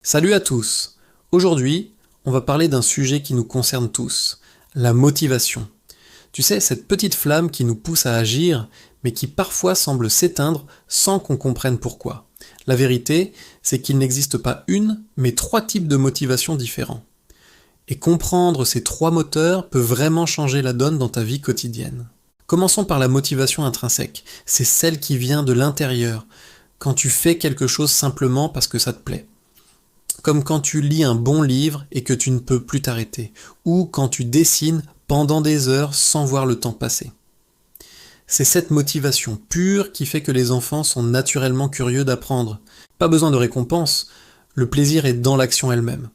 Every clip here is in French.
Salut à tous! Aujourd'hui, on va parler d'un sujet qui nous concerne tous, la motivation. Tu sais, cette petite flamme qui nous pousse à agir, mais qui parfois semble s'éteindre sans qu'on comprenne pourquoi. La vérité, c'est qu'il n'existe pas une, mais trois types de motivation différents. Et comprendre ces trois moteurs peut vraiment changer la donne dans ta vie quotidienne. Commençons par la motivation intrinsèque. C'est celle qui vient de l'intérieur, quand tu fais quelque chose simplement parce que ça te plaît. Comme quand tu lis un bon livre et que tu ne peux plus t'arrêter, ou quand tu dessines pendant des heures sans voir le temps passer. C'est cette motivation pure qui fait que les enfants sont naturellement curieux d'apprendre. Pas besoin de récompense, le plaisir est dans l'action elle-même.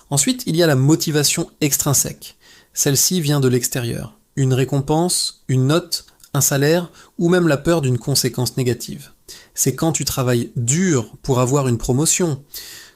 Ensuite, il y a la motivation extrinsèque. Celle-ci vient de l'extérieur. Une récompense, une note, un salaire, ou même la peur d'une conséquence négative. C'est quand tu travailles dur pour avoir une promotion,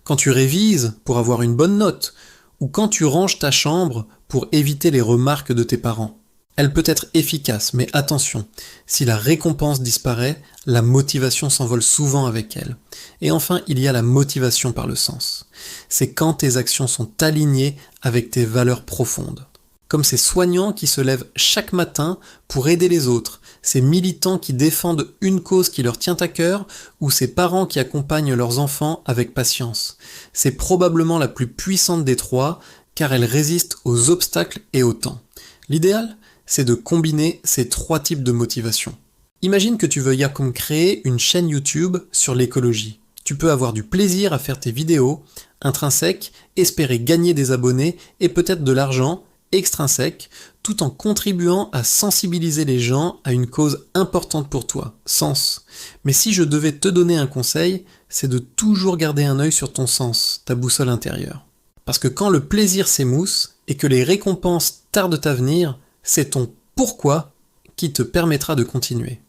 quand tu révises pour avoir une bonne note, ou quand tu ranges ta chambre pour éviter les remarques de tes parents. Elle peut être efficace, mais attention, si la récompense disparaît, la motivation s'envole souvent avec elle. Et enfin, il y a la motivation par le sens. C'est quand tes actions sont alignées avec tes valeurs profondes. Comme ces soignants qui se lèvent chaque matin pour aider les autres, ces militants qui défendent une cause qui leur tient à cœur, ou ces parents qui accompagnent leurs enfants avec patience. C'est probablement la plus puissante des trois, car elle résiste aux obstacles et au temps. L'idéal, c'est de combiner ces trois types de motivation. Imagine que tu veuilles comme créer une chaîne YouTube sur l'écologie. Tu peux avoir du plaisir à faire tes vidéos, intrinsèques, espérer gagner des abonnés et peut-être de l'argent, extrinsèque, tout en contribuant à sensibiliser les gens à une cause importante pour toi, sens. Mais si je devais te donner un conseil, c'est de toujours garder un œil sur ton sens, ta boussole intérieure. Parce que quand le plaisir s'émousse et que les récompenses tardent à venir, c'est ton pourquoi qui te permettra de continuer.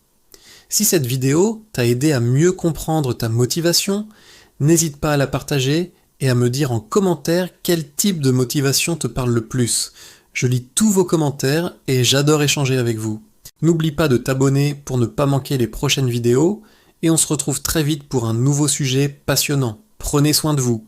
Si cette vidéo t'a aidé à mieux comprendre ta motivation, n'hésite pas à la partager et à me dire en commentaire quel type de motivation te parle le plus. Je lis tous vos commentaires et j'adore échanger avec vous. N'oublie pas de t'abonner pour ne pas manquer les prochaines vidéos et on se retrouve très vite pour un nouveau sujet passionnant. Prenez soin de vous.